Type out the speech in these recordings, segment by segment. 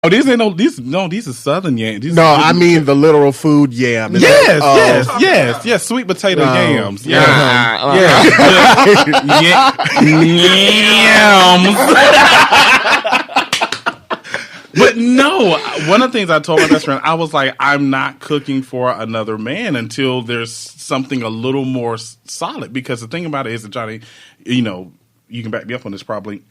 Oh, these ain't these are Southern yams. No, I mean the literal food yam. Yes, sweet potato yams. Yams. But no, one of the things I told my best friend, I was like, I'm not cooking for another man until there's something a little more solid. Because the thing about it is that, Johnny, you know, you can back me up on this probably.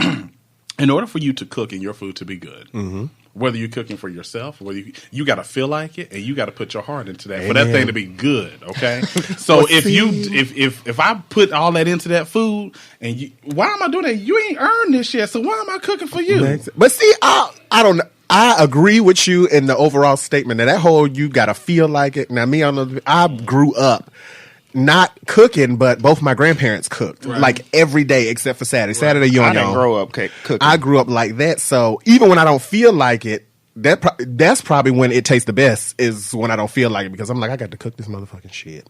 In order for you to cook and your food to be good, whether you're cooking for yourself, whether you got to feel like it, and you got to put your heart into that for that thing to be good. Okay, so if I put all that into that food, and why am I doing that? You ain't earned this yet, so why am I cooking for you? But see, I don't know. I agree with you in the overall statement that whole you got to feel like it. Now, I grew up not cooking, but both my grandparents cooked like every day except for Saturday. Saturday, I didn't grow up cooking. I grew up like that, so even when I don't feel like it, that's probably when it tastes the best. Is when I don't feel like it, because I'm like, I got to cook this motherfucking shit,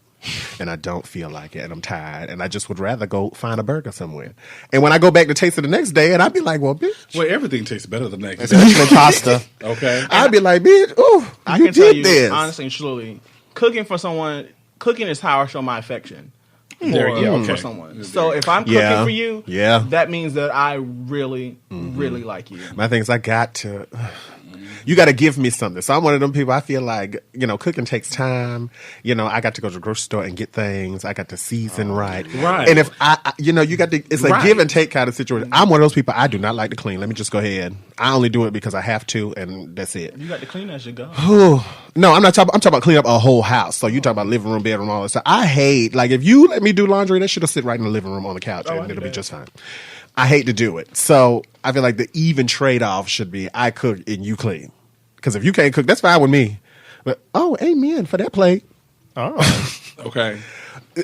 and I don't feel like it, and I'm tired, and I just would rather go find a burger somewhere. And when I go back to taste it the next day, and I'd be like, well, bitch, well, everything tastes better the next day, especially pasta. Okay, I'd be like, bitch, oh, I can tell you honestly and truly, cooking for someone. Cooking is how I show my affection for someone. So if I'm cooking for you, that means that I really, really like you. My thing is, you got to give me something. So I'm one of them people, I feel like, you know, cooking takes time. You know, I got to go to the grocery store and get things. I got to season right. And if it's a give and take kind of situation. I'm one of those people, I do not like to clean. Let me just go ahead. I only do it because I have to, and that's it. You got to clean as you go. No, I'm talking about cleaning up a whole house. So you talk about living room, bedroom, all that stuff. I hate, like, if you let me do laundry, that shit'll sit right in the living room on the couch, and it'll be just fine. I hate to do it. So I feel like the even trade-off should be I cook and you clean. Because if you can't cook, that's fine with me. But, amen for that plate. Oh. Okay.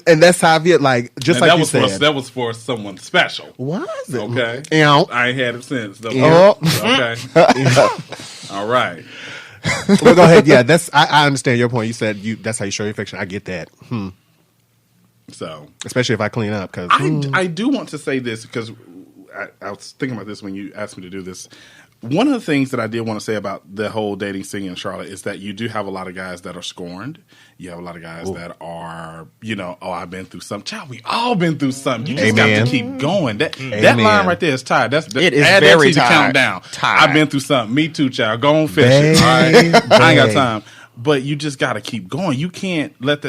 And that's how I feel, like, just and like you said. That was for someone special. Was it? Okay. I ain't had it since. Though. Okay. All right. Well, go ahead. Yeah, I understand your point. You said that's how you show your affection. I get that. So, especially if I clean up, because I do want to say this, because I was thinking about this when you asked me to do this. One of the things that I did want to say about the whole dating scene in Charlotte is that you do have a lot of guys that are scorned. You have a lot of guys that are, you know, I've been through something. Child, we all been through something. You just got to keep going. That line right there is tired. It is very tired. Countdown. I've been through something. Me too, child. Go on fishing. All right? I ain't got time. But you just got to keep going. You can't let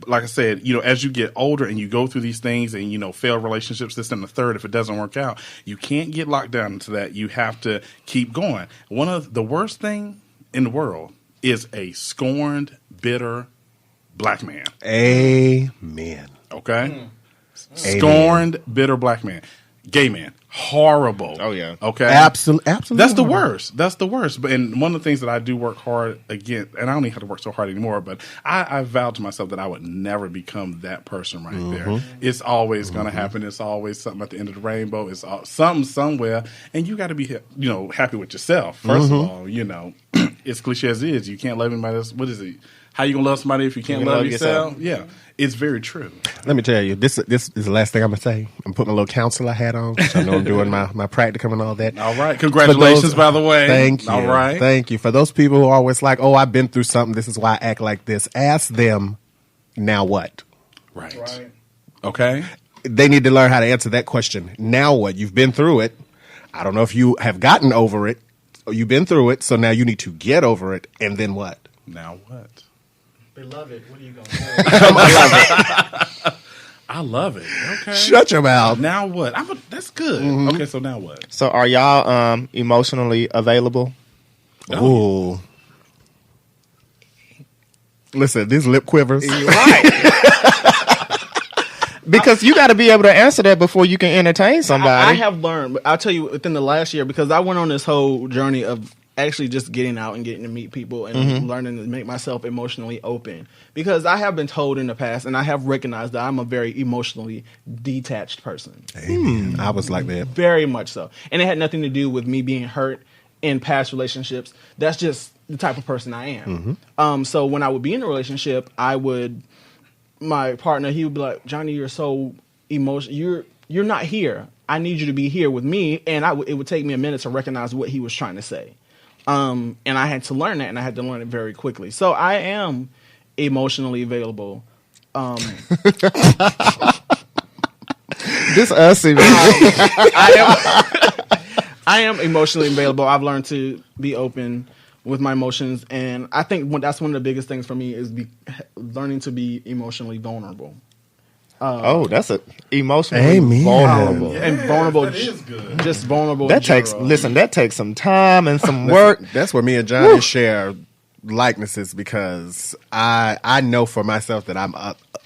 like I said, you know, as you get older and you go through these things and, you know, failed relationships, this and the third, if it doesn't work out, you can't get locked down into that. You have to keep going. One of the worst thing in the world is a scorned, bitter black man. Amen. Okay? Scorned, bitter black man. Gay man. Horrible. Oh, yeah. Okay? Absolutely. That's the worst. That's the worst. And one of the things that I do work hard against, and I don't even have to work so hard anymore, but I vowed to myself that I would never become that person right there. It's always going to happen. It's always something at the end of the rainbow. It's something somewhere. And you got to be, you know, happy with yourself. First of all, you know, as cliche as it is, you can't love anybody else. What is it? How you going to love somebody if you can't love yourself? Yeah. It's very true. Let me tell you, this is the last thing I'm going to say. I'm putting a little counselor hat on, because I know I'm doing my practicum and all that. All right. Congratulations, by the way. Thank you. All right. Thank you. For those people who are always like, I've been through something, this is why I act like this. Ask them, now what? Right. Okay. They need to learn how to answer that question. Now what? You've been through it. I don't know if you have gotten over it, or you've been through it, so now you need to get over it, and then what? Now what? Beloved, what are you going to say? I love it. I love it. Okay. Shut your mouth. Now what? That's good. Okay, so now what? So are y'all emotionally available? Ooh. Listen, these lip quivers. You're right. Because you got to be able to answer that before you can entertain somebody. I have learned, but I'll tell you within the last year, because I went on this whole journey of actually just getting out and getting to meet people and learning to make myself emotionally open. Because I have been told in the past, and I have recognized that I'm a very emotionally detached person. I was like that. Very much so. And it had nothing to do with me being hurt in past relationships. That's just the type of person I am. So when I would be in a relationship, my partner, he would be like, Johnny, you're so emotional. You're not here. I need you to be here with me. And it would take me a minute to recognize what he was trying to say. And I had to learn that, and I had to learn it very quickly. So I am emotionally available. This us. I am emotionally available. I've learned to be open with my emotions, and I think that's one of the biggest things for me is learning to be emotionally vulnerable. That's a emotionally vulnerable. And vulnerable. That is good. Just vulnerable. That takes some time and some work. That's where me and Johnny share likenesses, because I know for myself that I'm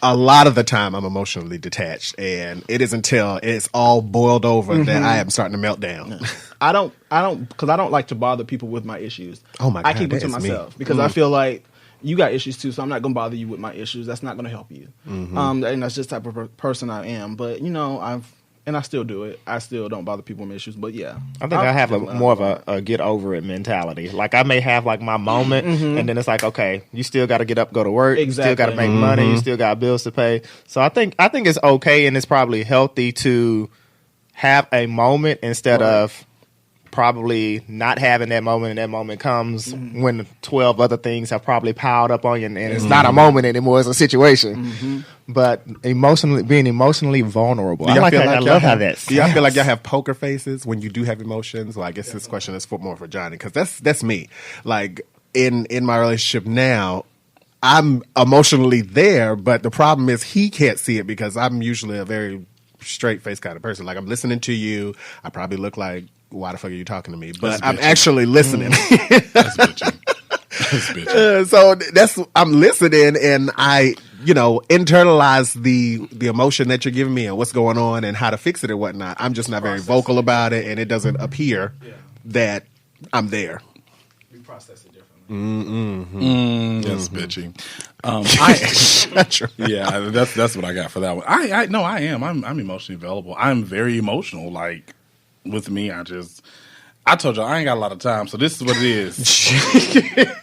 a lot of the time I'm emotionally detached, and it is until it's all boiled over that I am starting to melt down. I don't because I don't like to bother people with my issues. Oh my God, I keep it that to is myself me. because I feel like you got issues too, so I'm not gonna bother you with my issues. That's not gonna help you. And that's just the type of person I am. But I still do it. I still don't bother people with my issues. But yeah, I think I have more of a get over it mentality. Like I may have like my moment, and then it's like, okay, you still got to get up, go to work. Exactly. You still got to make money. You still got bills to pay. So I think it's okay, and it's probably healthy to have a moment instead of probably not having that moment, and that moment comes when 12 other things have probably piled up on you, and it's not a moment anymore, it's a situation. But being emotionally vulnerable, I like that. I love how that sounds. Do y'all feel like y'all have poker faces when you do have emotions? Well, I guess this question is more for Johnny, because that's me. Like in my relationship now, I'm emotionally there, but the problem is he can't see it because I'm usually a very straight face kind of person. Like I'm listening to you, I probably look like, why the fuck are you talking to me? But I'm actually listening. That's bitching. That's bitching. So I'm listening, and I, internalize the emotion that you're giving me and what's going on and how to fix it and whatnot. I'm just not very vocal about it, and it doesn't appear that I'm there. we process it differently. That's bitching. True. Yeah, that's what I got for that one. I am. I'm emotionally available. I'm very emotional. Like with me, I told you I ain't got a lot of time, so this is what it is.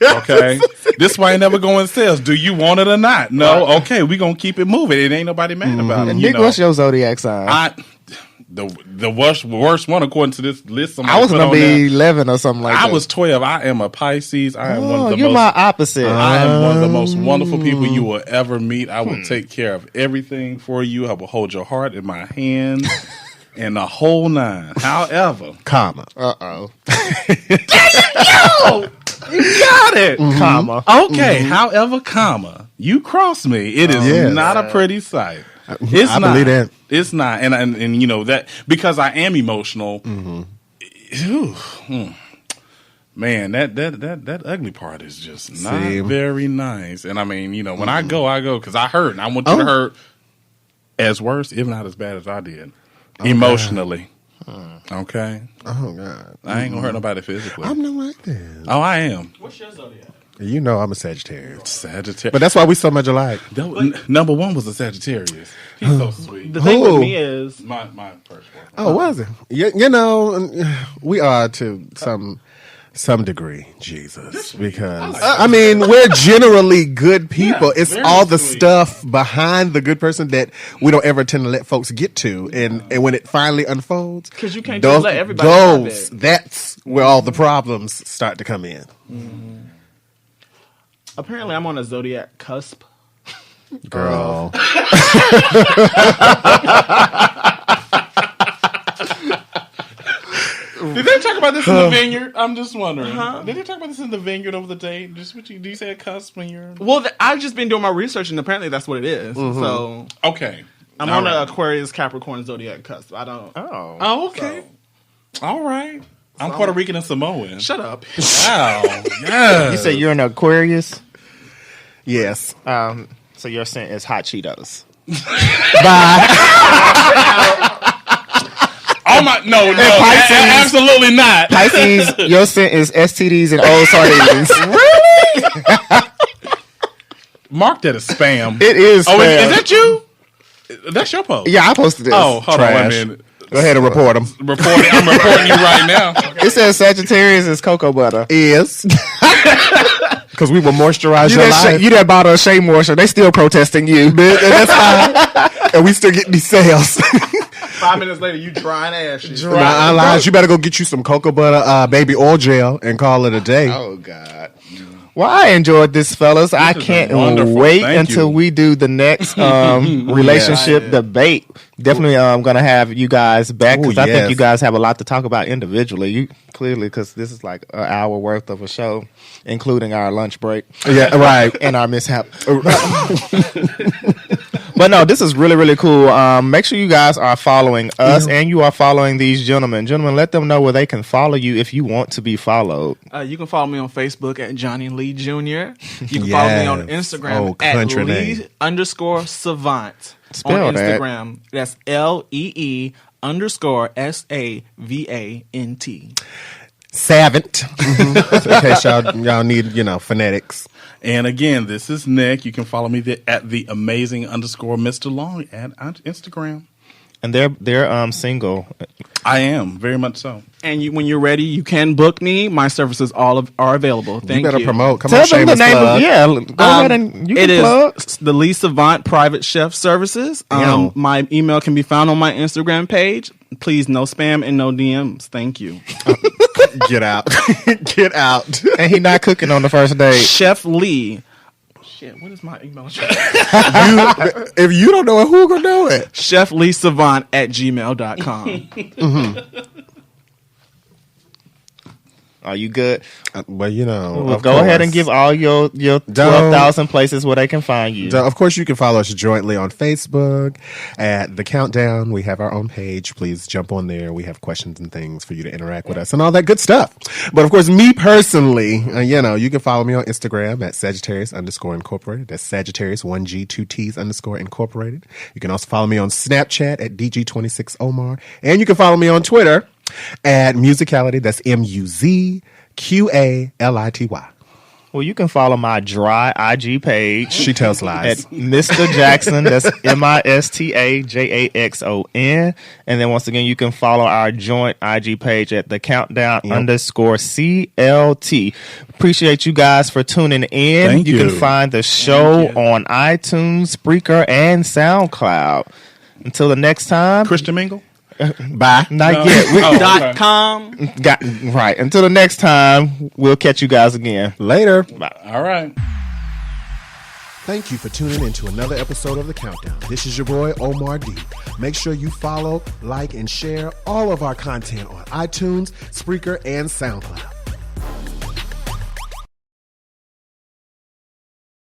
Okay, this is why I ain't never go in sales. Do you want it or not? No. Okay, we gonna keep it moving. It ain't nobody mad about it. Nick, what's your zodiac sign? The worst one according to this list. I was gonna be 11 or something like that. I was 12. I am a Pisces. I am one of the you're my opposite. I am one of the most wonderful people you will ever meet. I will take care of everything for you. I will hold your heart in my hands and the whole nine. However, Comma. Uh-oh. you got it. Comma. Okay. However, comma, you cross me. It is not a pretty sight. It's I not. believe that. It's not. And you know that because I am emotional. Man, that ugly part is just not very nice. And I mean, when I go because I hurt. And I want you to hurt as worse, if not as bad as I did. Emotionally. Okay? Oh, God. I ain't gonna hurt nobody physically. I'm not like that. Oh, I am. What's your zodiac? You know I'm a Sagittarius. Sagittarius. But that's why we so much alike. Number one was a Sagittarius. He's so sweet. The thing with me is My first one. Oh, was it? We are to some degree, Jesus, because I mean we're generally good people. Yeah, it's very all the sweet. stuff behind the good person that we don't ever tend to let folks get to, and when it finally unfolds, 'Cause you can't just let everybody have it. that's where all the problems start to come in. apparently I'm on a zodiac cusp. Girl, Did they talk about this in the vineyard? I'm just wondering. Did they talk about this in the vineyard over the day? Just what do you say a cusp when you're Well, I've just been doing my research, and apparently that's what it is. So okay? I'm All on right. the Aquarius Capricorn zodiac cusp. I don't. Oh, okay. All right. I'm Puerto Rican and Samoan. Shut up. Wow. Yeah. You say you're an Aquarius? yes. So your scent is hot Cheetos. Oh my! No, Pisces. absolutely not. Pisces, your scent is STDs and old sardines. Mark that as spam. It is. Oh, spam. is that you? That's your post. Yeah, I posted this. Oh, hold on Trash. wait a minute. Go ahead and report them. I'm reporting you right now. It says Sagittarius is cocoa butter. Is because we will moisturize your life. You that bought a Shea Moisture, they still protesting you. And that's fine. And we still getting these sales. 5 minutes later, you drying ashes. You better go get you some cocoa butter, baby oil gel, and call it a day. Oh God. Well, I enjoyed this, fellas. I can't wait until we do the next relationship debate. Definitely, I'm going to have you guys back because I think you guys have a lot to talk about individually. You clearly, because this is like an hour worth of a show, including our lunch break. Yeah, right. And our mishap. But no, this is really, really cool. Make sure you guys are following us and you are following these gentlemen. Gentlemen, let them know where they can follow you if you want to be followed. You can follow me on Facebook at Johnny Lee Jr. You can follow me on Instagram at Lee_Savant. Spell on Instagram. That's LEE_SAVANT. Savant. In case y'all need, phonetics. And again, this is Nick. You can follow me at the amazing_Mr. Long at Instagram. And they're single. I am, very much so. And when you're ready, you can book me. My services are available. Thank you. Better promote. Come Tell on, them the name plug. Go ahead and you can plug. It is the Lee Savant Private Chef Services. My email can be found on my Instagram page. Please, no spam and no DMs. Thank you. Get out. Get out. And he not cooking on the first day. Chef Lee. Shit, what is my email address? If you don't know it, who gonna know it? ChefLeeSavant at gmail.com. Are you good? Well, go ahead and give all your 12,000 places where they can find you. Of course, you can follow us jointly on Facebook at The Countdown. We have our own page. Please jump on there. We have questions and things for you to interact with us and all that good stuff. But of course, me personally, you can follow me on Instagram at Sagittarius_Incorporated. That's Sagittarius 1G 2T's _Incorporated. You can also follow me on Snapchat at DG26Omar. And you can follow me on Twitter at Musicality. That's MUZQALITY. Well, you can follow my dry IG page. She tells lies. At Mr. Jackson. That's MISTAJAXON. And then once again, you can follow our joint IG page at The Countdown _CLT. Appreciate you guys for tuning in. Thank you. You can find the show on iTunes, Spreaker, and SoundCloud. Until the next time. Christian Mingle? Bye. Not yet. .com. Right. Until the next time, we'll catch you guys again. Later. Bye. All right. Thank you for tuning in to another episode of The Countdown. This is your boy, Omar D. Make sure you follow, like, and share all of our content on iTunes, Spreaker, and SoundCloud.